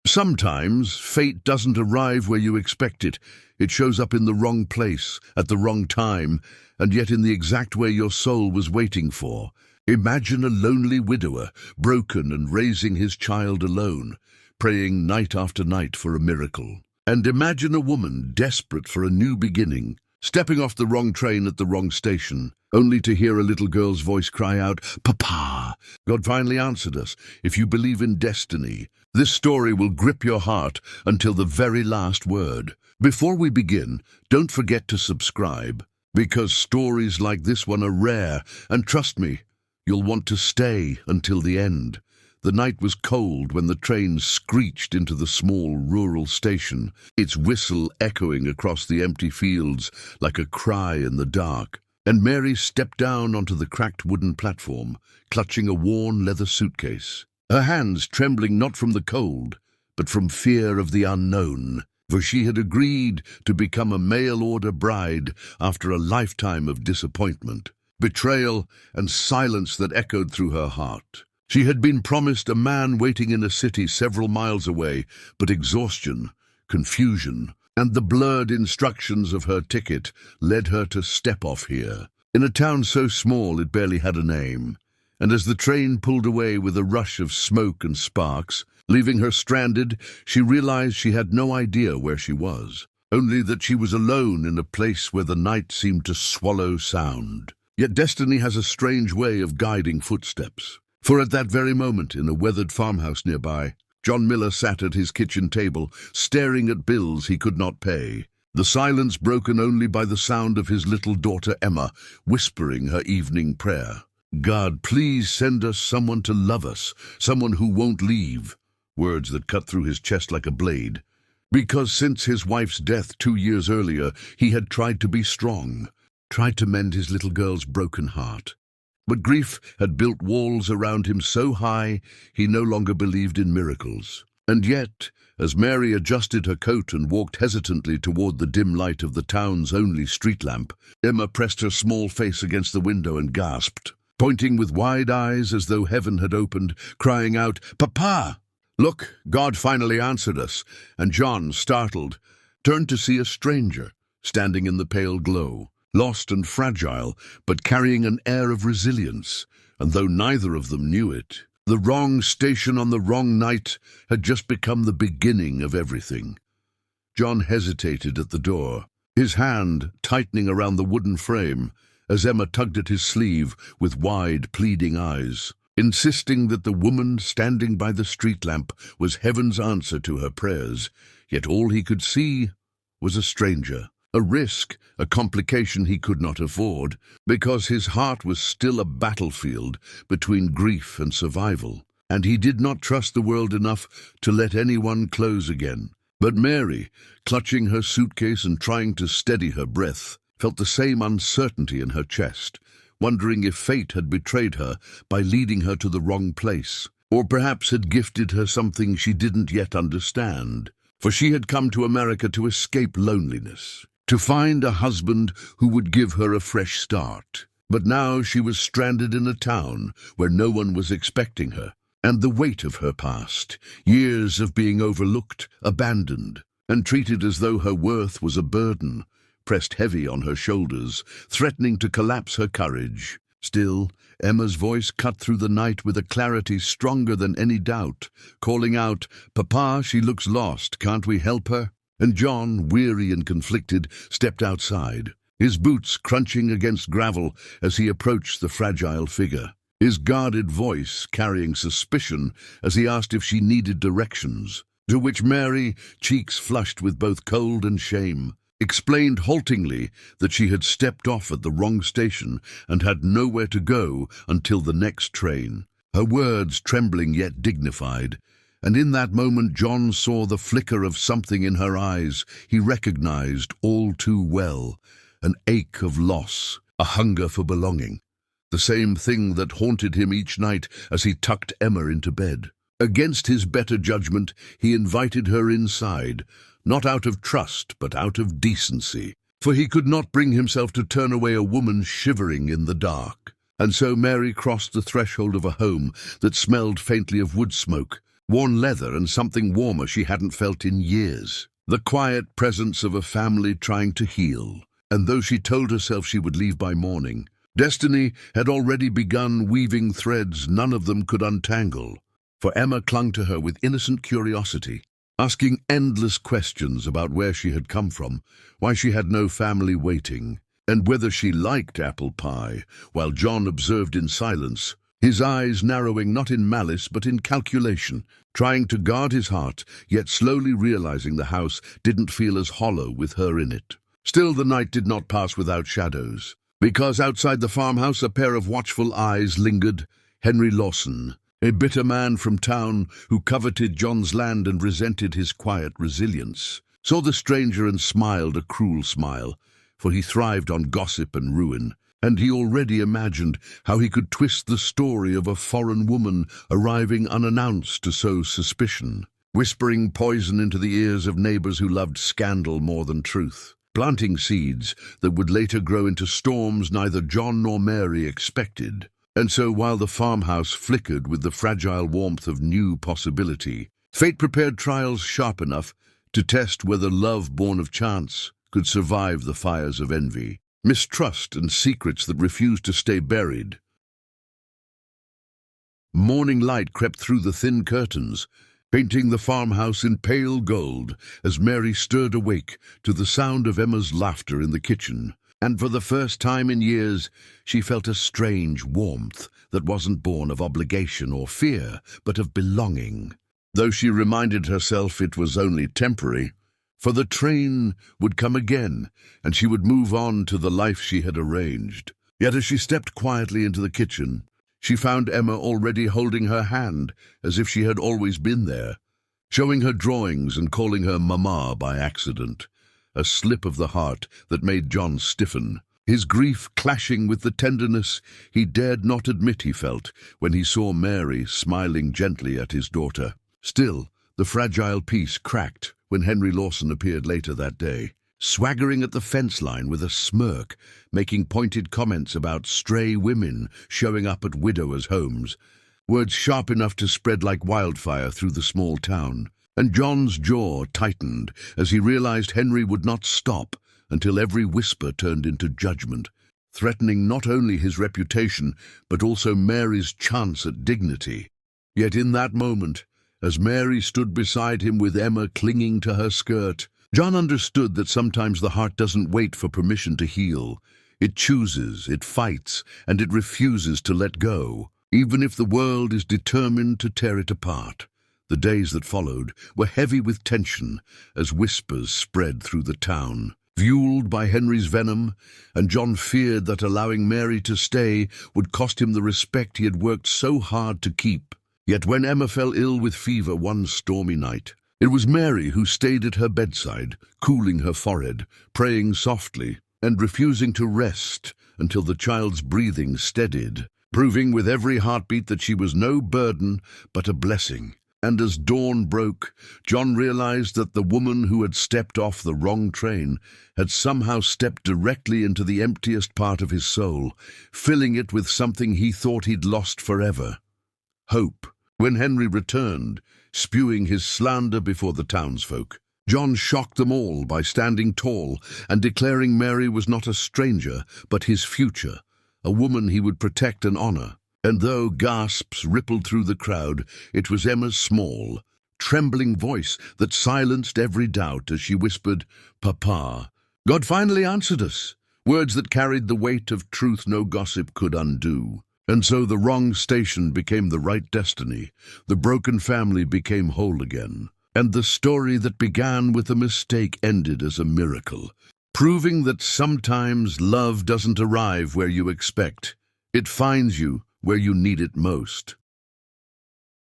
Sometimes fate doesn't arrive where you expect it. It shows up in the wrong place, at the wrong time, and yet in the exact way your soul was waiting for. Imagine a lonely widower, broken and raising his child alone, praying night after night for a miracle. And imagine a woman desperate for a new beginning, stepping off the wrong train at the wrong station, only to hear a little girl's voice cry out, "Papa!" God finally answered us. If you believe in destiny, this story will grip your heart until the very last word. Before we begin, don't forget to subscribe, because stories like this one are rare, and trust me, you'll want to stay until the end. The night was cold when the train screeched into the small rural station, its whistle echoing across the empty fields like a cry in the dark. And Mary stepped down onto the cracked wooden platform, clutching a worn leather suitcase, her hands trembling not from the cold, but from fear of the unknown, for she had agreed to become a mail-order bride after a lifetime of disappointment, betrayal, and silence that echoed through her heart. She had been promised a man waiting in a city several miles away, but exhaustion, confusion, and the blurred instructions of her ticket led her to step off here, in a town so small it barely had a name. And as the train pulled away with a rush of smoke and sparks, leaving her stranded, she realized she had no idea where she was, only that she was alone in a place where the night seemed to swallow sound. Yet destiny has a strange way of guiding footsteps. For at that very moment, in a weathered farmhouse nearby, John Miller sat at his kitchen table, staring at bills he could not pay, the silence broken only by the sound of his little daughter Emma whispering her evening prayer. "God, please send us someone to love us, someone who won't leave," words that cut through his chest like a blade. Because since his wife's death 2 years earlier, he had tried to be strong, tried to mend his little girl's broken heart. But grief had built walls around him so high he no longer believed in miracles. And yet, as Mary adjusted her coat and walked hesitantly toward the dim light of the town's only street lamp, Emma pressed her small face against the window and gasped, pointing with wide eyes as though heaven had opened, crying out, "Papa!" Look, God finally answered us, and John, startled, turned to see a stranger standing in the pale glow, lost and fragile, but carrying an air of resilience. And though neither of them knew it, the wrong station on the wrong night had just become the beginning of everything. John hesitated at the door, his hand tightening around the wooden frame, as Emma tugged at his sleeve with wide, pleading eyes, insisting that the woman standing by the street lamp was heaven's answer to her prayers. Yet all he could see was a stranger. A risk, a complication he could not afford, because his heart was still a battlefield between grief and survival, and he did not trust the world enough to let anyone close again. But Mary, clutching her suitcase and trying to steady her breath, felt the same uncertainty in her chest, wondering if fate had betrayed her by leading her to the wrong place, or perhaps had gifted her something she didn't yet understand. For she had come to America to escape loneliness, to find a husband who would give her a fresh start. But now she was stranded in a town where no one was expecting her, and the weight of her past, years of being overlooked, abandoned, and treated as though her worth was a burden, pressed heavy on her shoulders, threatening to collapse her courage. Still, Emma's voice cut through the night with a clarity stronger than any doubt, calling out, "Papa, she looks lost, can't we help her?" And John, weary and conflicted, stepped outside, his boots crunching against gravel as he approached the fragile figure, his guarded voice carrying suspicion as he asked if she needed directions, to which Mary, cheeks flushed with both cold and shame, explained haltingly that she had stepped off at the wrong station and had nowhere to go until the next train, her words trembling yet dignified. And in that moment John saw the flicker of something in her eyes he recognized all too well, an ache of loss, a hunger for belonging, the same thing that haunted him each night as he tucked Emma into bed. Against his better judgment, he invited her inside, not out of trust, but out of decency, for he could not bring himself to turn away a woman shivering in the dark. And so Mary crossed the threshold of a home that smelled faintly of wood smoke, worn leather and something warmer she hadn't felt in years. The quiet presence of a family trying to heal. And though she told herself she would leave by morning, destiny had already begun weaving threads none of them could untangle. For Emma clung to her with innocent curiosity, asking endless questions about where she had come from, why she had no family waiting, and whether she liked apple pie, while John observed in silence, his eyes narrowing not in malice but in calculation, trying to guard his heart, yet slowly realizing the house didn't feel as hollow with her in it. Still, the night did not pass without shadows, because outside the farmhouse a pair of watchful eyes lingered. Henry Lawson, a bitter man from town who coveted John's land and resented his quiet resilience, saw the stranger and smiled a cruel smile, for he thrived on gossip and ruin, and he already imagined how he could twist the story of a foreign woman arriving unannounced to sow suspicion, whispering poison into the ears of neighbors who loved scandal more than truth, planting seeds that would later grow into storms neither John nor Mary expected. And so while the farmhouse flickered with the fragile warmth of new possibility, fate prepared trials sharp enough to test whether love born of chance could survive the fires of envy, mistrust, and secrets that refused to stay buried. Morning light crept through the thin curtains, painting the farmhouse in pale gold as Mary stirred awake to the sound of Emma's laughter in the kitchen. And for the first time in years, she felt a strange warmth that wasn't born of obligation or fear, but of belonging. Though she reminded herself it was only temporary, for the train would come again, and she would move on to the life she had arranged. Yet as she stepped quietly into the kitchen, she found Emma already holding her hand as if she had always been there, showing her drawings and calling her Mama by accident. A slip of the heart that made John stiffen, his grief clashing with the tenderness he dared not admit he felt when he saw Mary smiling gently at his daughter. Still, the fragile peace cracked when Henry Lawson appeared later that day, swaggering at the fence line with a smirk, making pointed comments about stray women showing up at widowers' homes, words sharp enough to spread like wildfire through the small town. And John's jaw tightened as he realized Henry would not stop until every whisper turned into judgment, threatening not only his reputation but also Mary's chance at dignity. Yet in that moment, as Mary stood beside him with Emma clinging to her skirt, John understood that sometimes the heart doesn't wait for permission to heal. It chooses, it fights, and it refuses to let go, even if the world is determined to tear it apart. The days that followed were heavy with tension as whispers spread through the town, fueled by Henry's venom, and John feared that allowing Mary to stay would cost him the respect he had worked so hard to keep. Yet when Emma fell ill with fever one stormy night, it was Mary who stayed at her bedside, cooling her forehead, praying softly, and refusing to rest until the child's breathing steadied, proving with every heartbeat that she was no burden but a blessing. And as dawn broke, John realized that the woman who had stepped off the wrong train had somehow stepped directly into the emptiest part of his soul, filling it with something he thought he'd lost forever: hope. When Henry returned, spewing his slander before the townsfolk, John shocked them all by standing tall and declaring Mary was not a stranger, but his future, a woman he would protect and honor. And though gasps rippled through the crowd, it was Emma's small, trembling voice that silenced every doubt as she whispered, "Papa." God finally answered us, words that carried the weight of truth no gossip could undo. And so the wrong station became the right destiny, the broken family became whole again, and the story that began with a mistake ended as a miracle, proving that sometimes love doesn't arrive where you expect. It finds you where you need it most.